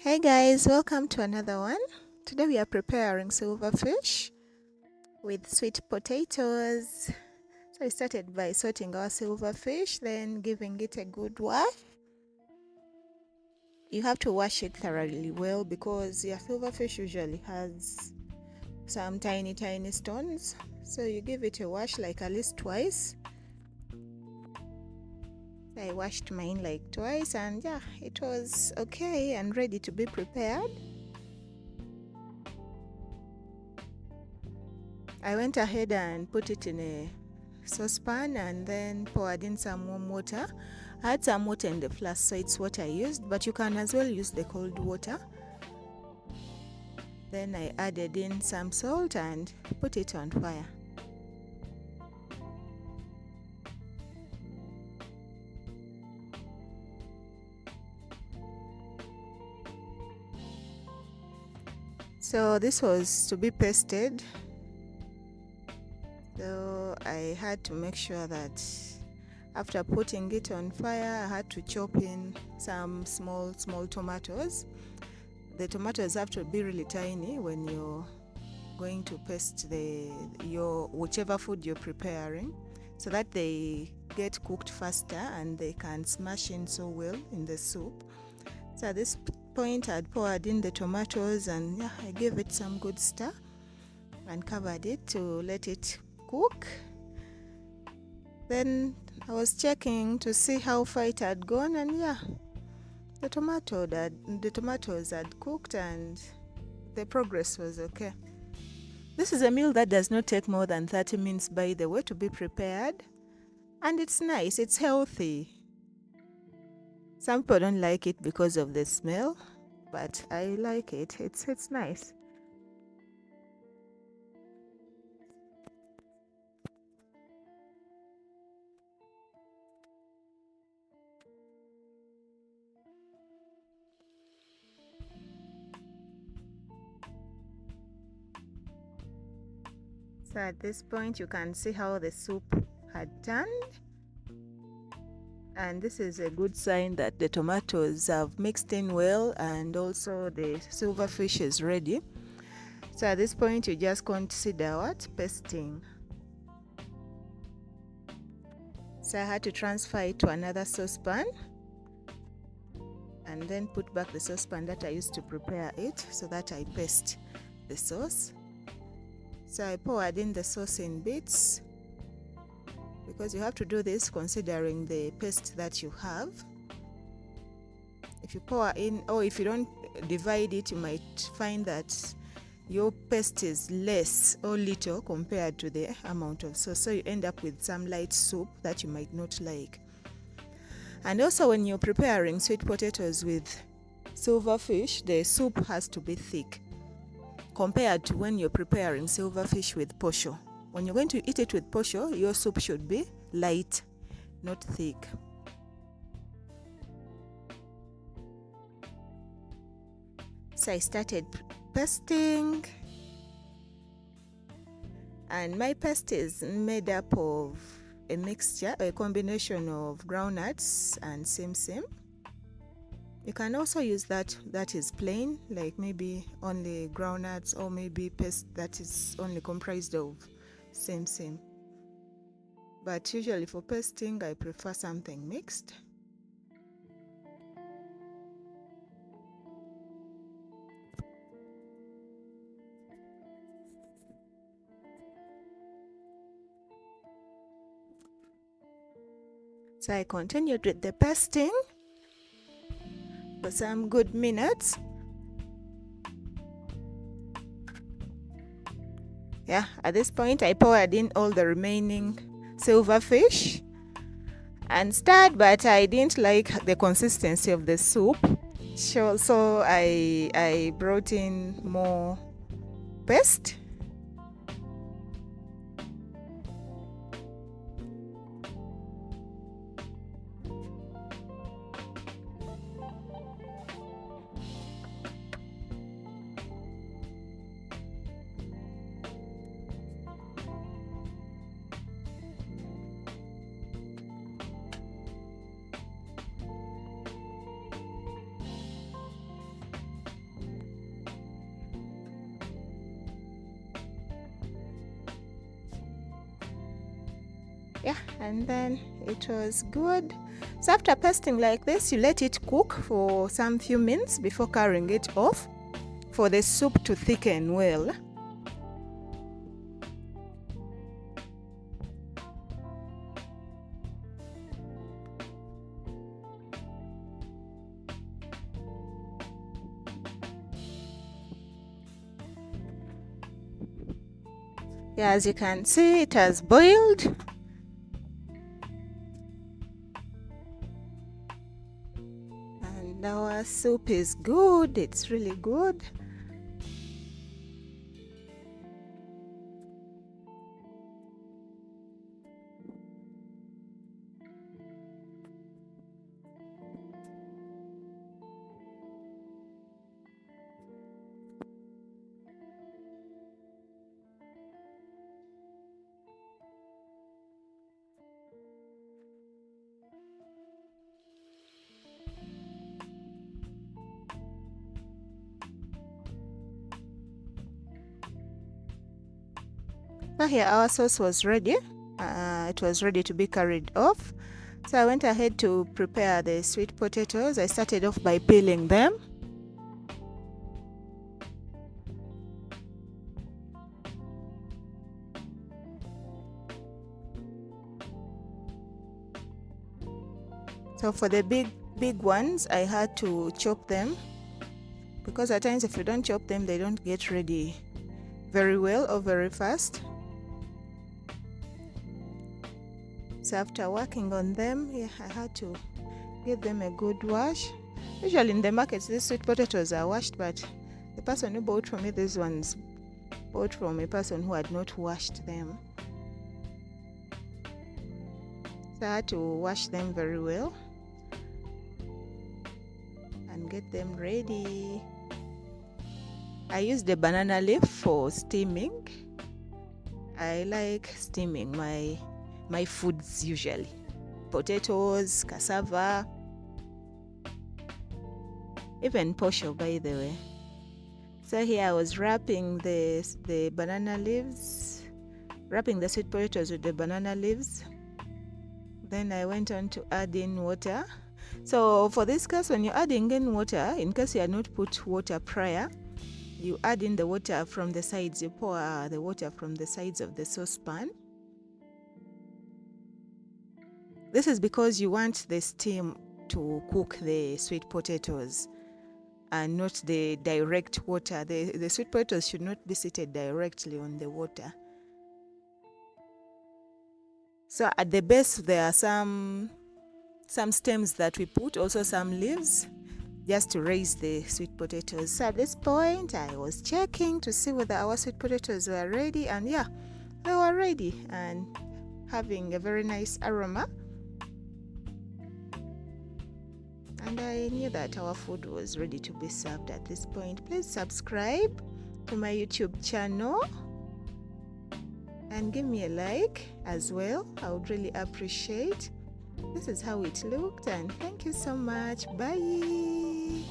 Hey guys, welcome to another one. Today we are preparing silverfish with sweet potatoes. So we started by sorting our silverfish, then giving it a good wash. You have to wash it thoroughly well because your silverfish usually has some tiny stones. So you give it a wash like at least twice. I washed mine like twice and yeah, it was okay and ready to be prepared. I went ahead and put it in a saucepan and then poured in some warm water. I had some water in the flask, so it's what I used, but you can as well use the cold water. Then I added in some salt and put it on fire. So this was to be pasted. So I had to make sure that after putting it on fire, I had to chop in some small tomatoes. The tomatoes have to be really tiny when you're going to paste your whichever food you're preparing, so that they get cooked faster and they can smash in so well in the soup. So at this point I'd poured in the tomatoes and yeah, I gave it some good stir and covered it to let it cook. Then I was checking to see how far it had gone and yeah, the tomatoes had cooked and the progress was okay. This is a meal that does not take more than 30 minutes, by the way, to be prepared. And it's nice, it's healthy. Some people don't like it because of the smell, but I like it. It's nice. So at this point, you can see how the soup had turned. And this is a good sign that the tomatoes have mixed in well and also the silverfish is ready. So at this point, you just consider what? Pasting. So I had to transfer it to another saucepan and then put back the saucepan that I used to prepare it so that I paste the sauce. So I poured in the sauce in bits because you have to do this considering the paste that you have. If you pour in, or if you don't divide it, you might find that your paste is less or little compared to the amount of sauce. So you end up with some light soup that you might not like. And also when you're preparing sweet potatoes with silverfish, the soup has to be thick compared to when you're preparing silverfish with posho. When you're going to eat it with posho, your soup should be light, not thick. So I started pasting, and my paste is made up of a mixture, a combination of groundnuts and sim. You can also use that is plain, like maybe only groundnuts, or maybe paste that is only comprised of sim. But usually for pasting, I prefer something mixed. So I continued with the pasting for some good minutes. Yeah, at this point I poured in all the remaining silverfish and stirred, but I didn't like the consistency of the soup. So I brought in more paste. Yeah, and then it was good. So after pasting like this, you let it cook for some few minutes before carrying it off for the soup to thicken well. Yeah, as you can see, it has boiled. And our soup is good. It's really good. So here our sauce was ready. It was ready to be carried off. So I went ahead to prepare the sweet potatoes. I started off by peeling them. So for the big ones, I had to chop them, because at times if you don't chop them, they don't get ready very well or very fast. So after working on them, yeah, I had to give them a good wash. Usually in the markets, these sweet potatoes are washed, but the person who bought from me these ones bought from a person who had not washed them. So I had to wash them very well and get them ready. I used the banana leaf for steaming. I like steaming my foods usually. Potatoes, cassava, even posho, by the way. So here I was wrapping the banana leaves, wrapping the sweet potatoes with the banana leaves. Then I went on to add in water. So for this case, when you're adding in water, in case you had not put water prior, you add in the water from the sides. You pour the water from the sides of the saucepan. This is because you want the steam to cook the sweet potatoes and not the direct water. The sweet potatoes should not be seated directly on the water. So at the base, there are some stems that we put, also some leaves, just to raise the sweet potatoes. So at this point, I was checking to see whether our sweet potatoes were ready, and yeah, they were ready and having a very nice aroma. And I knew that our food was ready to be served at this point. Please subscribe to my YouTube channel and give me a like as well. I would really appreciate. This is how it looked, and thank you so much. Bye.